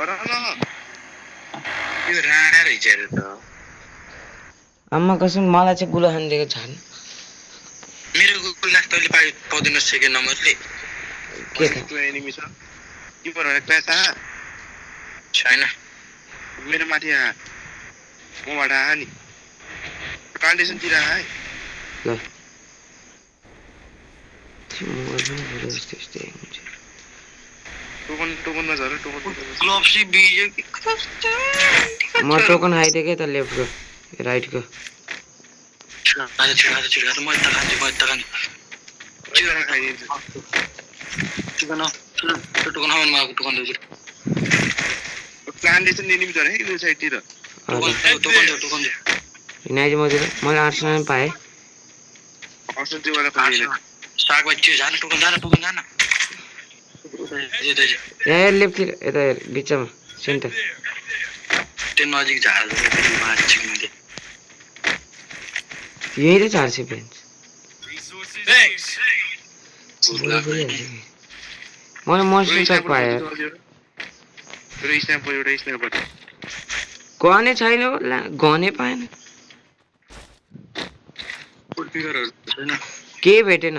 झर न यो राणा रहेछ रे त आम्मा कसम मलाई चाहिँ गुला खान्दिएको छैन मेरो गुगल लास्ट तैले पाउँदैन सेकेन्ड नम्बरले के त त्यो एनिमी छ के भएर पैसा छैन मेरो माथि आ मबाट आ नि प्लान्टेसन तिर आए ल टोकनमा झर टोकन ग्लोभ सी बीजे म टोकन खाइदिएकै त लेफ्टको राइटको छिरा म त खान्छु छिरा खाइदिन्छु टोकन टोकन हावन मागु टोकन दे प्लान्टेसन एनिमी छ है यो साइड तिर टोकन दे नाइज मैले आर्सेनल पाएँ अर्सन त्यो वाला खोलिने साग बच्चे जान टोकन यहाँ लेफ्ट यता बिचमा सेन्टर त्यो नजिक झार माछिकले यही त झार छ फ्रेन्ड्स मैले मर्सन प्याक पाएँ गने छैन गने पाएन केही भेटेन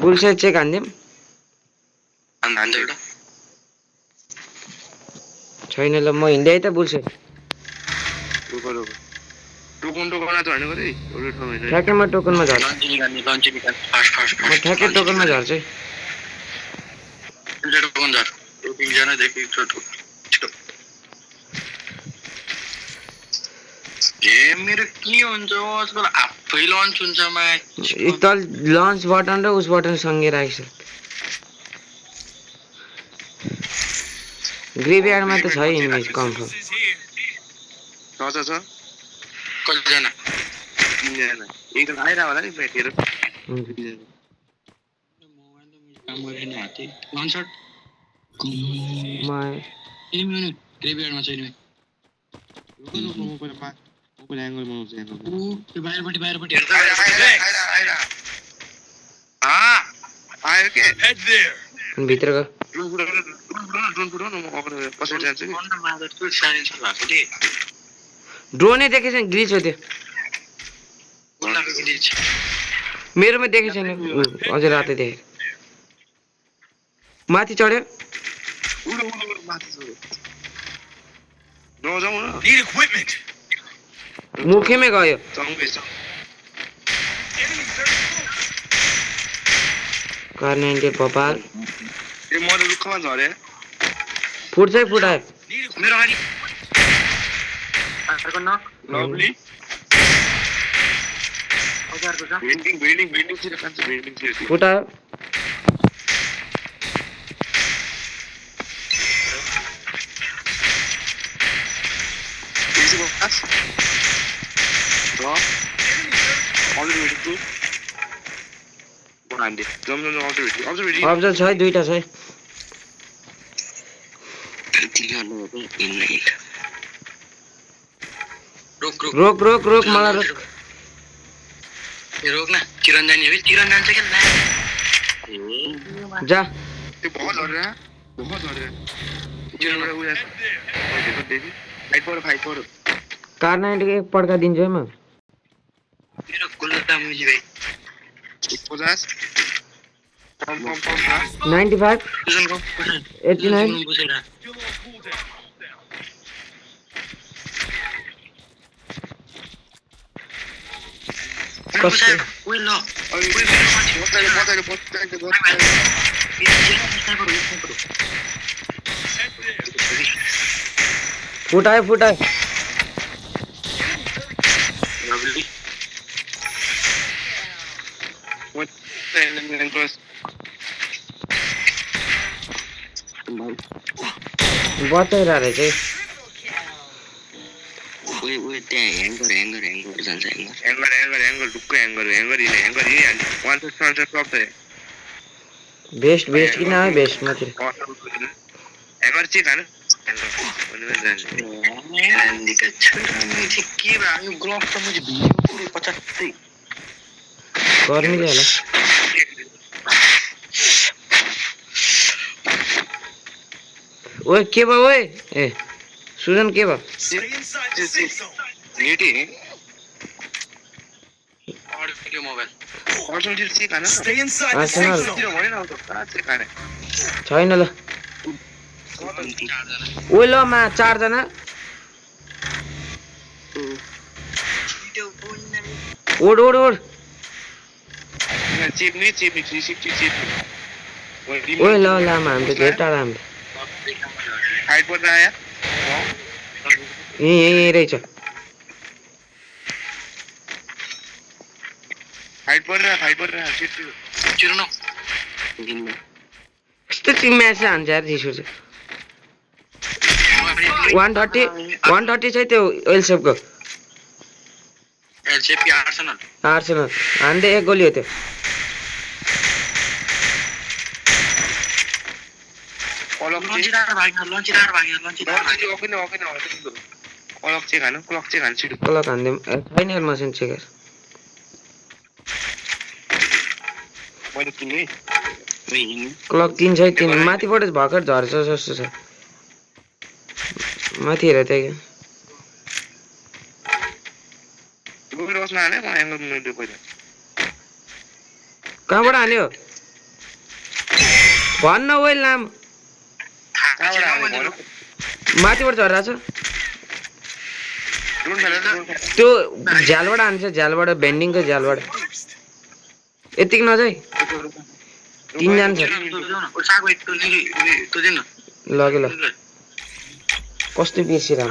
बुलसेट चेक हान्दिउँ छैन ल म हिँड्दै त बुलसेट ठ्याक्कै म टोकनमा झर्छु म ठ्याक्कै टोकनमा झर्छु मेरो के हुन्छ आजकल आफै लन्च हुन्छ तल लन्च बटन र उस बटन सँगै राखेको छ ग्रेभयार्डमा त छ इनिमिज कन्फर्म छ कतिजना एकदम आइरा होला नि भेटेर ग्रेभयार्डमा छैन बाहिरपट्टि आयो के भित्रको ड्रोनै देखेको छैन ग्लिच हो त्यो मेरोमा देखेको छैन अझै रातै देखेँ माथि चढ्यो मुखैमै गयो कार्नेन्टे भोपाल फुट्छै फुटायो फुटायो अब्जर छ दुईटा छ रोक रोक रोक मलाई रोक रोक न चिरन जाने हो चिरन जान्छ के जा त्यो बहुत झरेर चिरनबाट उयो फाइट गरौ कार्नाइटको एक पड्का दिन्छु है म मेरो गुल्ला मुजी भाइ 50 95 89 कस्तो फुटायो फुटायो बताइरहेको रहेछ त्यहाँ ह्याङ्गर जान्छ ह्याङ्गर ढुक्कै ह्याङ्गर बेस्ट किन आयो बेस्ट मात्र ह्यामर चाहिँ खानु गर्मी होला ओए के भयो ओए ए सुजन के भयो छैन ल ओइ ल मा 4 जना ओड चिप्ने 360 चिप्ने ओइ ल मा हामी त धेरै टाढा हामी फाइट पर्न आयो यही रहेछ फाइट पर्न चिप्नु न कस्तो चाहिँ म्याच हान्छ यार रिस उठ्छ 130 चाहिँ त्यो एलसेपको आर्सेनल हान्दै 1 गोली हो त्यो क्लक चाहिँ खानु छिटो क्लक हान्दै छैन यार मसिन चेकर मैले किने क्लक 3 छै 3 माथिबाट भर्खर झर्छ जस्तो छ माथि हेर त्यहाँ कहाँबाट हान्यो भन्न ओइ लाम माथिबाट झरेको छ त्यो झ्यालबाट हान्छ झ्यालबाट बेन्डिङको झ्यालबाट यतिकै नजाई 3 जना छ लगे ल कस्तो बेसी राम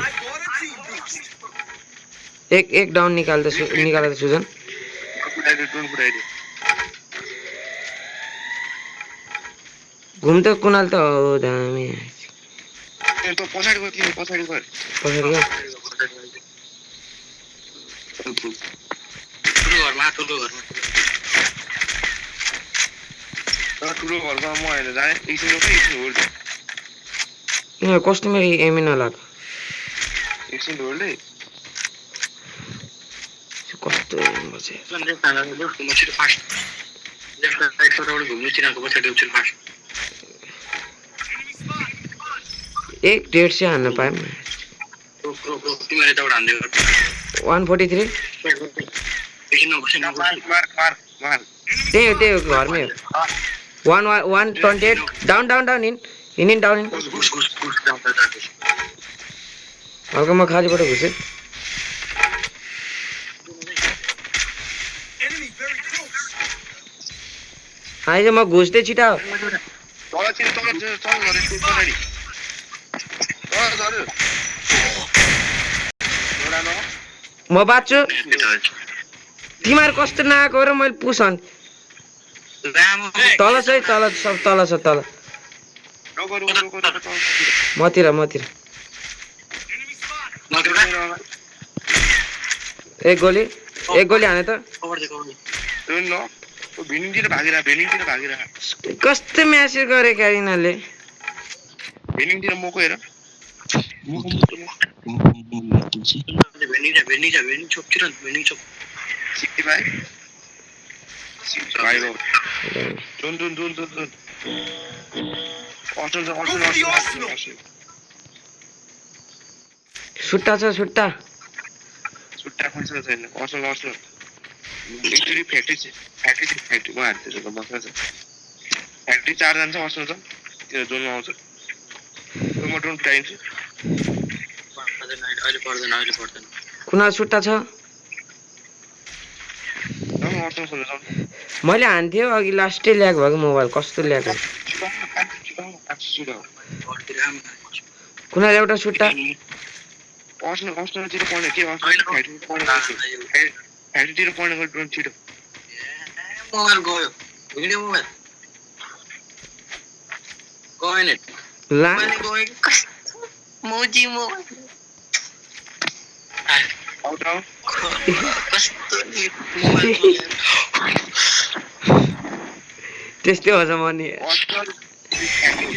एक डाउन निकाल्दा सुजन घुम त कुनाल त हो दामी पछाडि गयो ठुलो घरमा म हेर्न जाने एकछिन होल्ड कस्टमरी एमी नलाग्यो एकछिन होल्ड है कस्तो एक 1.5 से हान्न पाएँ 143 त्यही हो घरमै हो 128 डाउन इन डाउन हल्का म खालीबाट घुसेँ आइज म घुस्दै छिटा म बाँच्छु तिमीहरू कस्तो नआएको र मैले पुसन तल चाहिँ तल सब तल छ तल मतिर एक गोली हाने त कस्तो म्यासेज गरे क्यारिनाले भेनिङतिर मोको हेर सुट्टा छ सुट्टा छैन अर्सल एक्चुअली फ्याक्ट्री म हार्दैछु बस्न छ फ्याक्ट्री 4 जना छ अर्सल छ त्यो जोनमा आउँछ म ड्रोन टाइन्छु अहिले पर्दैन कुना सुट्टा छ मैले हान्थ्यो अघि लास्टै ल्याग भएको मोबाइल कस्तो ल्याग कुना एउटा सुट्टा अस्ट्रेलियातिर पढ्ने के फ्याक्ट्रीतिर पढ्नेको ड्रोन छिटो मोबाइल गयो भिडियो मोबाइल गएन ला मोजी मोबाइल आउट कस्तो मोबाइल त्यस्तै हो म नि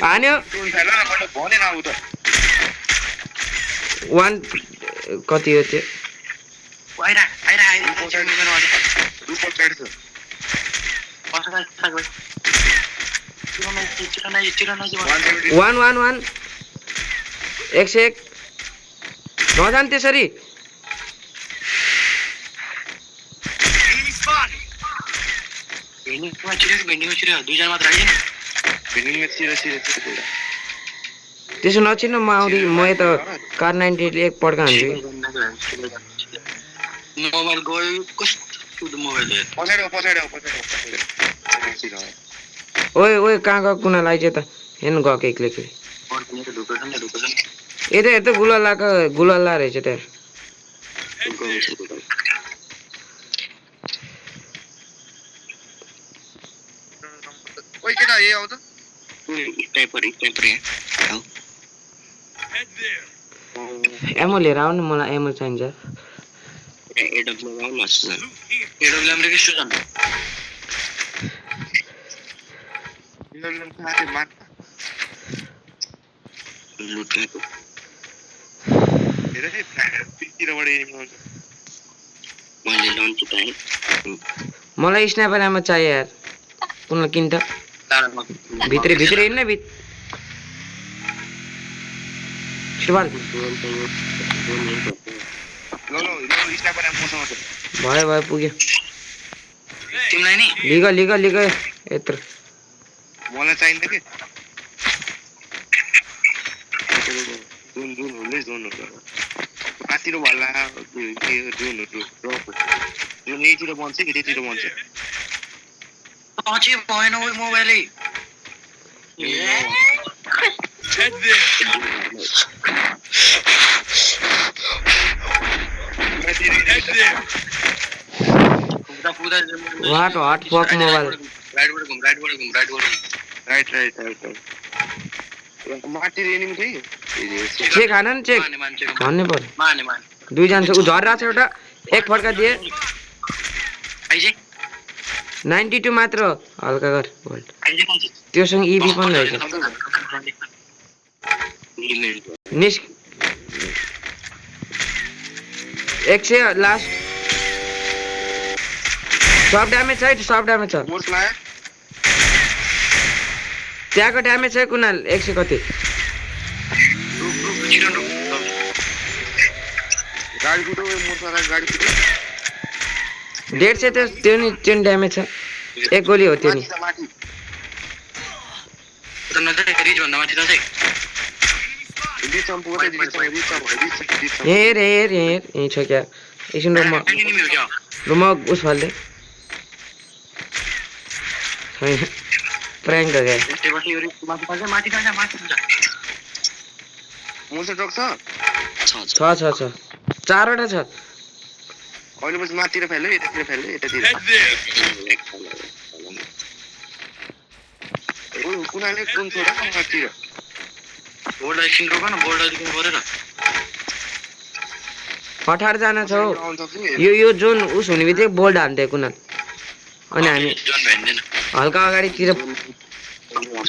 हान्यो ड्रोन फेल न मैले भनेन उ त 1 कति हो त्यो आइरा रुको साइड छ वान 101 नजान त्यसरी दुईजना मात्र आइज बिल्डिङमा छिर त्यसो नचिन्नु म आउँदै म यता कार 98 एक पड्का हान्छु मोबाइल गयो कस्तो मोबाइल ओए ओए कहाँ गएको कुनाल आइज त हेर्नु गएको एक्लै यता गुलाला रहेछ त्यहाँ ओइ केटा ए आउ त एमो लिएर आउनु मलाई एमो चाहिन्छ मलाई स्नाइपर एमो चाहियो यार कुनाल किन त भित्रै हिँड्न शिवाल भयो पुग्यो तिमीलाई नि लिग यत्रो मलाई चाहिन्छ के जोन माथितिर भल्ला जोन यहीतिर बन्छ कि त्यतिर बन्छ अझै भएन ओइ मोबाइलै What fuck mobile? Right. माथि रेनिङ थिए चेक हान नि चेक भन्नै पर्यो दुईजना छ उ झरिरहेको छ एउटा एक फड्का दिए 92 मात्र हल्का गर भोल्ट त्योसँग इबी पनि रहेछ निस 100 लास्ट सब ड्यामेज छ मोर्स लायो त्यहाँको ड्यामेज छ कुनाल 100 कति गाडी कुटो मोर्समा गाडी कुटो 150 त्यो नि ड्यामेज छ एक गोली हो त्यो नि हेर यही छ क्या एकछिन रुममा उस फाल्दै छैन प्रयाङ्क गए मोर्स ट्रक छ चारवटा छ अहिले पछि माथितिर फेल्यो यतातिर कुनाले कुन छोरा माथितिर 18 जना छ यो जोन उस हुने बित्तिकै बोल्ड हान्थ्यो कुनाल अनि हामी हल्का अगाडितिर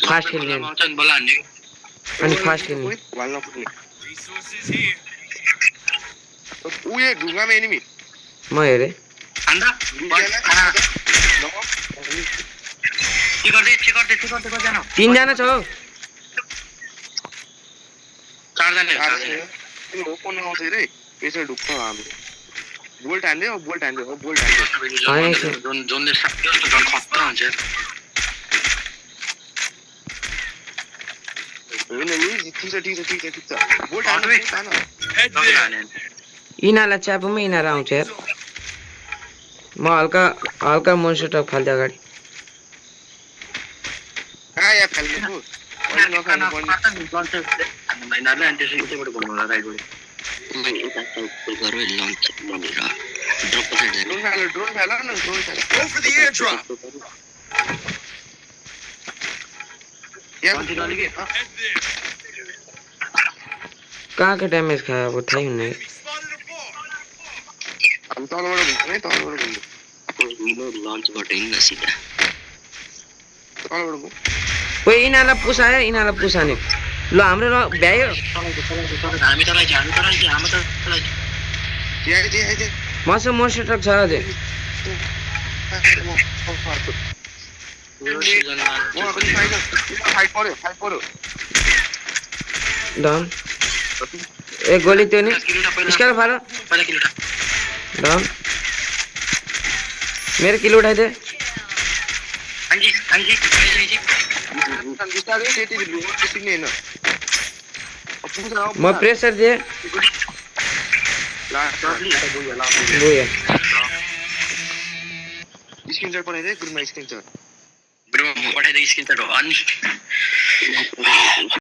फास्ट खेल्ने अनि फास्ट खेल्ने उयो ढुङ्गामा एनिमी म हेरेँ तीनजना छ हौ ओपन आउँछ रे यसरी ढुक्छ हाम्रो बोल्ट हान्दै बोल्ट यिनीहरूलाई च्यापुमा यिनीहरू आउँछ यार म हल्का मोन्स्टर टप फाल्दै अगाडि कहाँको ड्यामेज खायो अब थाहै हुन्न तलबाट गयो ओइ यिनीहरूलाई पुसायो यिनीहरूलाई पुसाने ल हाम्रो भ्यायो हामी तलाई छ हाम्रो तलाई त्यहाँ मसँग मोटरसाइकल छ अझै फाइट पर्यो डन ए गोली त्यो नि स्कार फालो पहिला किलो डन मेरो किलो उठाइदे हांजी हांजी हांजी बिस्तारै त्यति सिक्ने होइन म प्रेसर दिएँ गयो स्क्रिनशट बनाइदे ग्रुपमा स्क्रिनशट ब्रो पठाइदिए स्क्रिनशट हो अनि